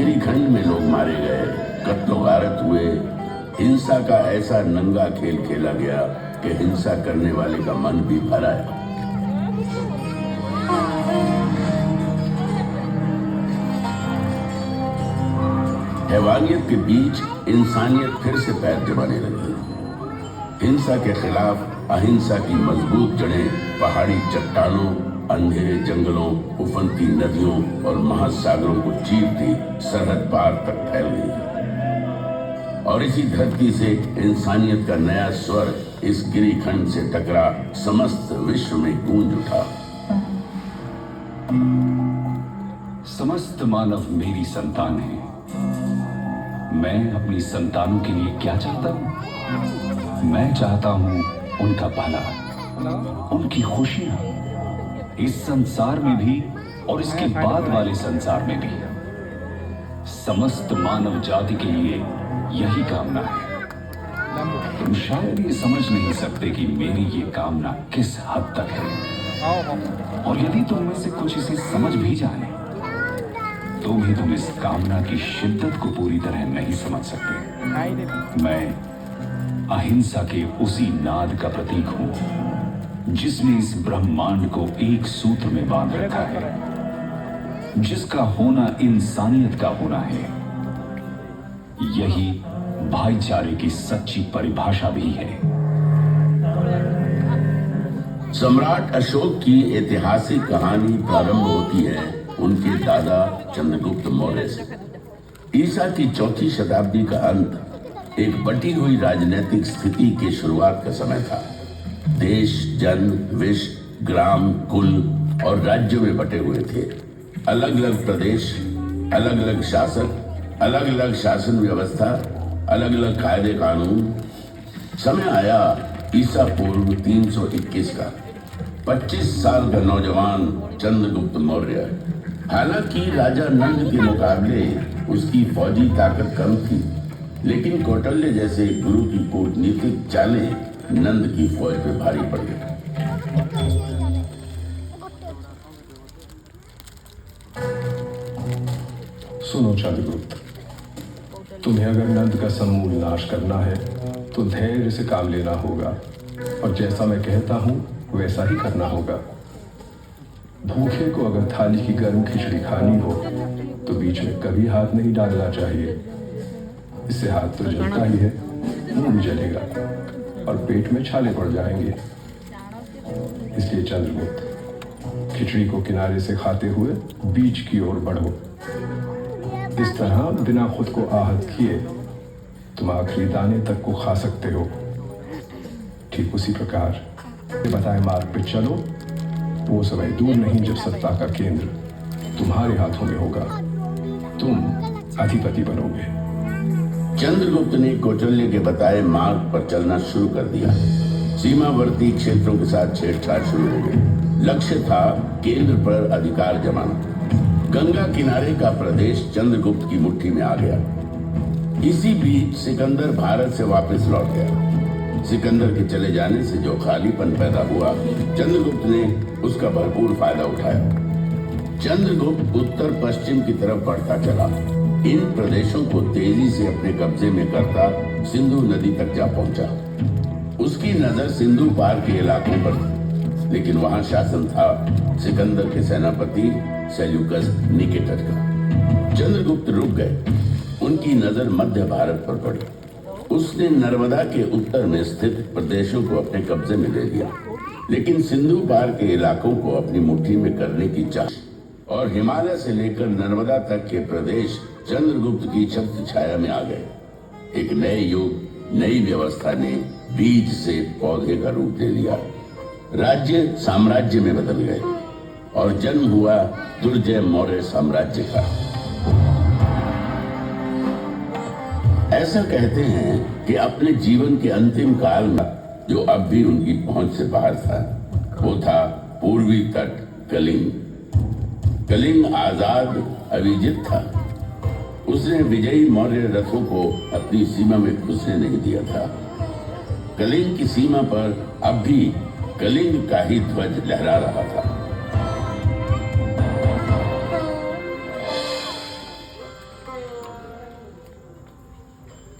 गिरिखंड में लोग मारे गए, कत्लो गारत हुए, हिंसा का ऐसा नंगा खेल खेला गया कि हिंसा करने वाले का मन भी भर आया। हैवानियत के बीच इंसानियत फिर से पैर जमाने लगी। हिंसा के खिलाफ अहिंसा की मजबूत जड़ें पहाड़ी चट्टानों, अंधेरे जंगलों, उफनती नदियों और महासागरों को चीरती सरहद पार तक फैल गई। और इसी धरती से इंसानियत का नया स्वर इस गिरिखंड से टकरा समस्त विश्व में गूंज उठा। समस्त मानव मेरी संतान है। मैं अपनी संतानों के लिए क्या चाहता हूं? मैं चाहता हूं उनका भला, उनकी खुशियां, इस संसार में भी और इसके बाद वाले संसार में भी। समस्त मानव जाति के लिए यही कामना है। तुम शायद ये समझ नहीं सकते कि मेरी ये कामना किस हद तक है, और यदि तुम में से कुछ इसे समझ भी जाए तो भी तुम इस कामना की शिद्दत को पूरी तरह नहीं समझ सकते। मैं अहिंसा के उसी नाद का प्रतीक हूं जिसने इस ब्रह्मांड को एक सूत्र में बांध रखा है, जिसका होना इंसानियत का होना है। यही भाईचारे की सच्ची परिभाषा भी है। सम्राट अशोक की ऐतिहासिक कहानी प्रारंभ होती है उनके दादा चंद्रगुप्त मौर्य से। ईसा की चौथी शताब्दी का अंत एक बटी हुई राजनीतिक स्थिति की शुरुआत का समय था। देश, जन, विष, ग्राम, कुल और राज्यों में बटे हुए थे। अलग अलग प्रदेश, अलग अलग शासक, अलग अलग शासन व्यवस्था, अलग अलग कायदे कानून। समय आया ईसा पूर्व 321 का। 25 साल का नौजवान चंद्रगुप्त मौर्य। हालांकि राजा नंद के मुकाबले उसकी फौजी ताकत कम थी, लेकिन कौटल्य जैसे गुरु की कूटनीतिक चालें नंद की फौज पे भारी पड़ गई। सुनो चंद्रगुप्त, तुम्हें अगर नंद का समूल नाश करना है तो धैर्य से काम लेना होगा, और जैसा मैं कहता हूं वैसा ही करना होगा। भूखे को अगर थाली की गर्म खिचड़ी खानी हो तो बीच में कभी हाथ नहीं डालना चाहिए। इससे हाथ तो जलता ही है, मुंह भी जलेगा और पेट में छाले पड़ जाएंगे। इसलिए चंद्रगुप्त, खिचड़ी को किनारे से खाते हुए बीच की ओर बढ़ो। इस तरह बिना खुद को आहत किए तुम आखिरी दाने तक को खा सकते हो। ठीक उसी प्रकार बताए मार्ग पे चलो। वो समय दूर नहीं जब सत्ता का केंद्र तुम्हारे हाथों में होगा। तुम अधिपति बनोगे। चंद्रगुप्त ने कौटल्य के बताए मार्ग पर चलना शुरू कर दिया। सीमावर्ती क्षेत्रों के साथ छेड़छाड़ शुरू हो गई। लक्ष्य था केंद्र पर अधिकार जमाना। गंगा किनारे का प्रदेश चंद्रगुप्त की मुट्ठी में आ गया। इसी बीच सिकंदर भारत से वापस लौट गया। सिकंदर के चले जाने से जो खालीपन पैदा हुआ, चंद्रगुप्त ने उसका भरपूर फायदा उठाया। चंद्रगुप्त उत्तर पश्चिम की तरफ बढ़ता चला। इन प्रदेशों को तेजी से अपने कब्जे में करता सिंधु नदी तक जा पहुंचा। उसकी नजर सिंधु पार के इलाकों पर थी, लेकिन वहां शासन था सिकंदर के सेनापति सेल्यूकस निकेटर का। चंद्रगुप्त रुक गए। उनकी नजर मध्य भारत पर पड़ी। उसने नर्मदा के उत्तर में स्थित प्रदेशों को अपने कब्जे में ले लिया, लेकिन सिंधु पार के इलाकों को अपनी मुट्ठी में करने की चाह, और हिमालय से लेकर नर्मदा तक के प्रदेश चंद्रगुप्त की छत्र छाया में आ गए। एक नए युग, नई व्यवस्था ने बीज से पौधे का रूप ले लिया। राज्य साम्राज्य में बदल गए और जन्म हुआ दुर्जय मौर्य साम्राज्य का। ऐसा कहते हैं कि अपने जीवन के अंतिम काल में जो अब भी उनकी पहुंच से बाहर था, वो था पूर्वी तट कलिंग। कलिंग आजाद अविजित था। उसने विजयी मौर्य रथों को अपनी सीमा में घुसने नहीं दिया था। कलिंग की सीमा पर अब भी कलिंग का ही ध्वज लहरा रहा था।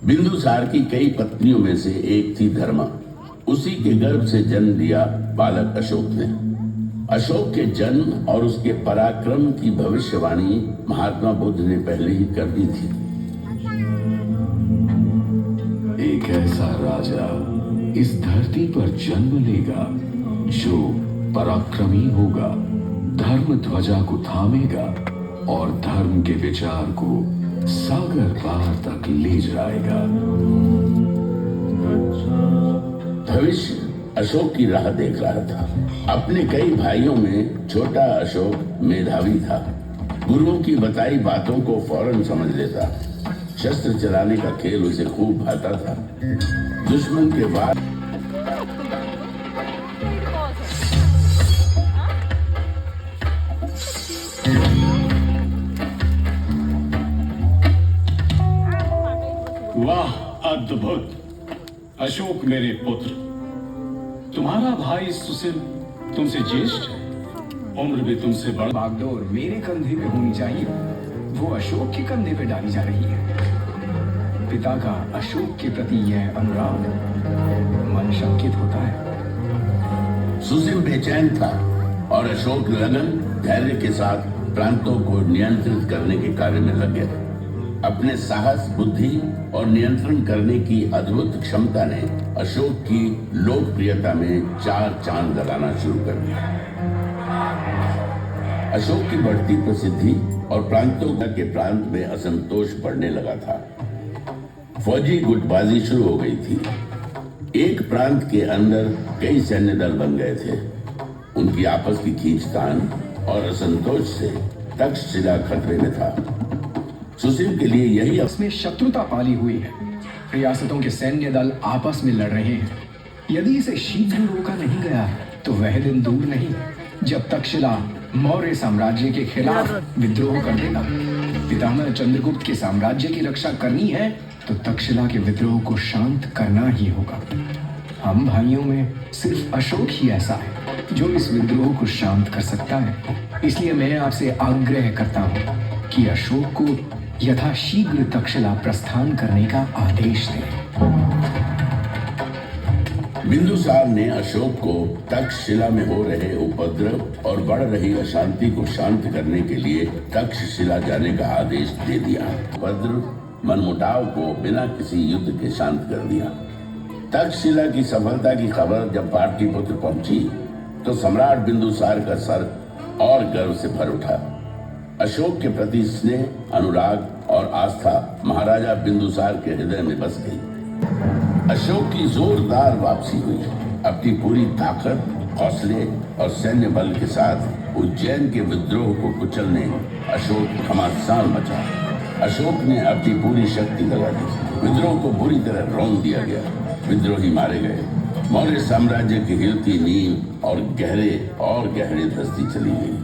बिंदुसार की कई पत्नियों में से एक थी धर्मा। उसी के गर्भ से जन्म लिया बालक अशोक ने। अशोक के जन्म और उसके पराक्रम की भविष्यवाणी महात्मा बुद्ध ने पहले ही कर दी थी। एक ऐसा राजा इस धरती पर जन्म लेगा जो पराक्रमी होगा, धर्म ध्वजा को थामेगा और धर्म के विचार को सागर पार तक ले जाएगा। भविष्य अशोक की राह देख रहा था। अपने कई भाइयों में छोटा अशोक मेधावी था। गुरुओं की बताई बातों को फौरन समझ लेता। शस्त्र चलाने का खेल उसे खूब भाता था। दुश्मन के बाद वाह, अद्भुत। अशोक मेरे पुत्र, तुम्हारा भाई सुशील तुमसे ज्येष्ठ है, उम्र भी तुमसे बड़ा। बागडोर मेरे कंधे पे होनी चाहिए, वो अशोक के कंधे पे डाली जा रही है। पिता का अशोक के प्रति यह अनुराग मन शंकित होता है। सुशील बेचैन था और अशोक लगन धैर्य के साथ प्रांतों को नियंत्रित करने के कार्य में लग गया। अपने साहस, बुद्धि और नियंत्रण करने की अद्भुत क्षमता ने अशोक की लोकप्रियता में 4 चांद लगाना शुरू कर दिया। अशोक की बढ़ती प्रसिद्धि और प्रांतों के प्रांत में असंतोष बढ़ने लगा था। फौजी गुटबाजी शुरू हो गई थी। एक प्रांत के अंदर कई सैन्य दल बन गए थे। उनकी आपस की खींचतान और असंतोष से तक्षशिला खतरे में था। सुशील के लिए यही इसमें शत्रुता पाली हुई है। रियासतों के सैन्य दल आपस में लड़ रहे हैं। यदि इसे शीघ्र रोका नहीं गया तो वह दिन दूर नहीं जब तक्षशिला मौर्य साम्राज्य के खिलाफ विद्रोह कर देगा। पितामह चंद्रगुप्त के साम्राज्य की रक्षा करनी है तो तक्षशिला के विद्रोह को शांत करना ही होगा। हम भाइयों में सिर्फ अशोक ही ऐसा है जो इस विद्रोह को शांत कर सकता है। इसलिए मैं आपसे आग्रह करता हूँ कि अशोक को यथाशीघ्र तक्षशिला प्रस्थान करने का आदेश दें। बिंदुसार ने अशोक को तक्षशिला में हो रहे उपद्रव और बढ़ रही अशांति को शांत करने के लिए तक्षशिला जाने का आदेश दे दिया। उपद्रव मनमुटाव को बिना किसी युद्ध के शांत कर दिया। तक्षशिला की सफलता की खबर जब पाटलिपुत्र पहुंची तो सम्राट बिंदुसार का सर और गर्व से भर उठा। अशोक के प्रति स्नेह, अनुराग और आस्था महाराजा बिंदुसार के हृदय में बस गई। अशोक की जोरदार वापसी हुई। अपनी पूरी ताकत, हौसले और सैन्य बल के साथ उज्जैन के विद्रोह को कुचलने अशोक घमासान मचा। अशोक ने अपनी पूरी शक्ति लगा दी। विद्रोह को बुरी तरह रौंद दिया गया। विद्रोही मारे गए। मौर्य साम्राज्य की हिलती नींव और गहरे धसती चली गई।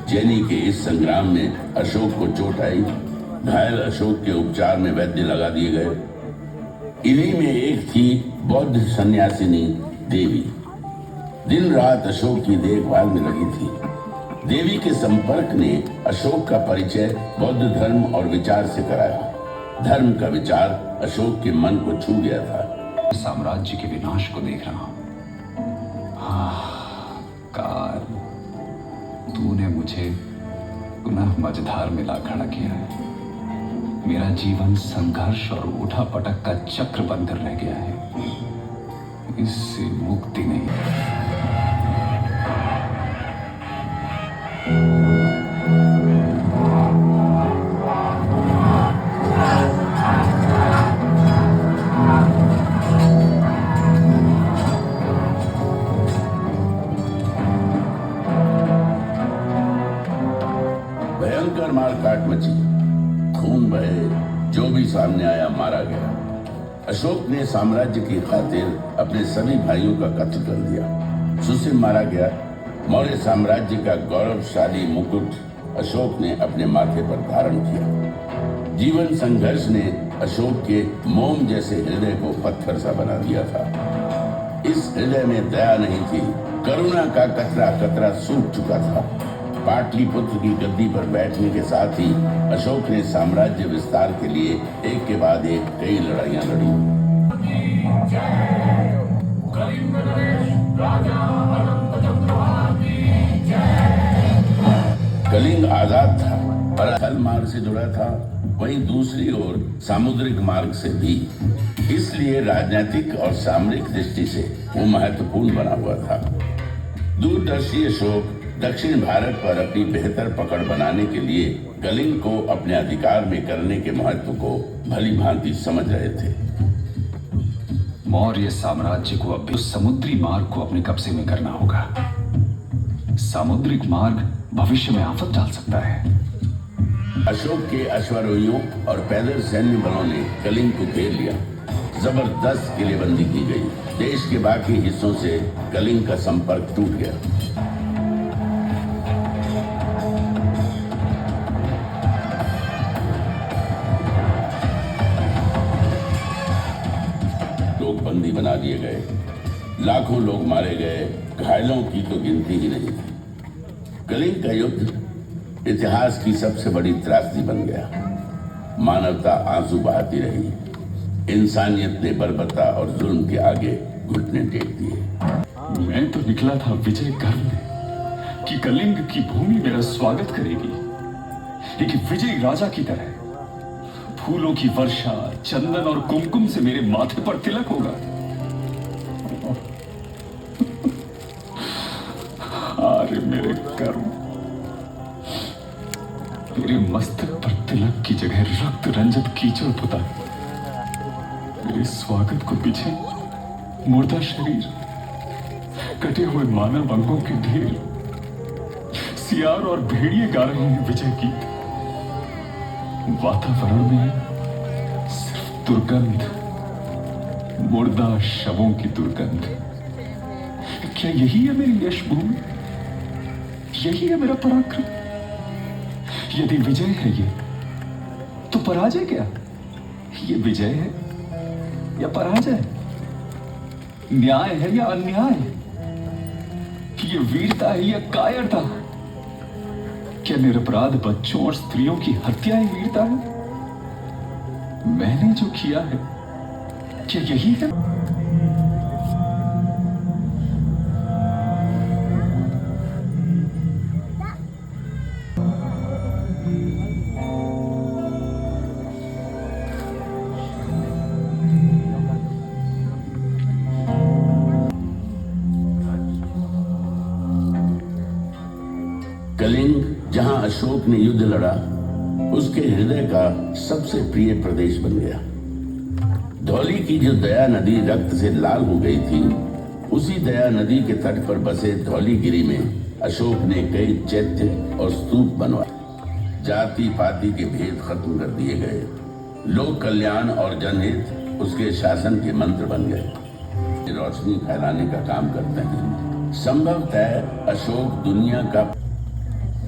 जैनी के इस संग्राम में अशोक को चोट आई। घायल अशोक के उपचार में वैद्य लगा दिए गए। इन्हीं में एक थी बौद्ध सन्यासिनी देवी। दिन रात अशोक की देखभाल में लगी थी। देवी के संपर्क ने अशोक का परिचय बौद्ध धर्म और विचार से कराया। धर्म का विचार अशोक के मन को छू गया था। साम्राज्य के विनाश को देख रहा हूं। काल, तूने मुझे पुनः मझधार में ला खड़ा किया है। मेरा जीवन संघर्ष और उठा पटक का चक्र बनकर रह गया है। इससे मुक्ति नहीं। भयंकर मारकाट मची। खून बहे। जो भी सामने आया मारा गया। अशोक ने साम्राज्य की खातिर अपने सभी भाइयों का कत्ल कर दिया। सुशील मारा गया। मौर्य साम्राज्य का गौरवशाली मुकुट अशोक ने अपने माथे पर धारण किया। जीवन संघर्ष ने अशोक के मोम जैसे हृदय को पत्थर सा बना दिया था। इस हृदय में दया नहीं थी। करुणा का कतरा कतरा सूख चुका था। पाटलिपुत्र की गद्दी पर बैठने के साथ ही अशोक ने साम्राज्य विस्तार के लिए एक के बाद एक कई लड़ाइयां लड़ी। कलिंग आजाद था पर थल मार्ग से जुड़ा था, वहीं दूसरी ओर सामुद्रिक मार्ग से भी। इसलिए राजनीतिक और सामरिक दृष्टि से वो महत्वपूर्ण बना हुआ था। दूरदर्शी अशोक दक्षिण भारत पर अपनी बेहतर पकड़ बनाने के लिए कलिंग को अपने अधिकार में करने के महत्व को भली भांति समझ रहे थे। मौर्य साम्राज्य को अब उस समुद्री मार्ग को अपने कब्जे में करना होगा। सामुद्रिक मार्ग भविष्य में आफत डाल सकता है। अशोक के अश्वारोहियों और पैदल सैन्य बलों ने कलिंग को घेर लिया। जबरदस्त किलेबंदी की गई। देश के बाकी हिस्सों से कलिंग का संपर्क टूट गया। लोग बंदी बना दिए गए, लाखों लोग मारे गए, घायलों की तो गिनती ही नहीं थी। कलिंग का युद्ध इतिहास की सबसे बड़ी त्रासदी बन गया। मानवता आंसू बहाती रही। इंसानियत ने बर्बरता और जुल्म के आगे घुटने टेक दिए। मैं तो निकला था विजय करने कि कलिंग की भूमि मेरा स्वागत करेगी, लेकिन विजयी राजा की तरह फूलों की वर्षा, चंदन और कुमकुम से मेरे माथे पर तिलक होगा। अरे मेरे कर्म, मेरे मस्तक पर तिलक की जगह रक्त रंजित कीचड़ पुता। मेरे स्वागत को पीछे मुर्दा शरीर, कटे हुए मानव अंगों के ढेर, सियार और भेड़िए गा रहे हैं विजय गीत। वातावरण में सिर्फ दुर्गंध, मुर्दा शवों की दुर्गंध। क्या यही है मेरी यश भूमि? यही है मेरा पराक्रम? यदि विजय है ये, तो पराजय क्या? ये विजय है या पराजय? न्याय है या अन्याय? ये वीरता है या कायरता? क्या निरपराध बच्चों और स्त्रियों की हत्या ही वीरता है? मैंने जो किया है, क्या यही है? कलिंग, जहां अशोक ने युद्ध लड़ा, उसके हृदय का सबसे प्रिय प्रदेश बन गया। धौली की जो दया नदी रक्त से लाल हो गई थी, उसी दया नदी के तट पर बसे धौलीगिरी में अशोक ने कई चैत्य और स्तूप बनवाए। जाति पाति के भेद खत्म कर दिए गए। लोक कल्याण और जनहित उसके शासन के मंत्र बन गए। रोशनी फैलाने का काम करते हैं। संभवतः अशोक दुनिया का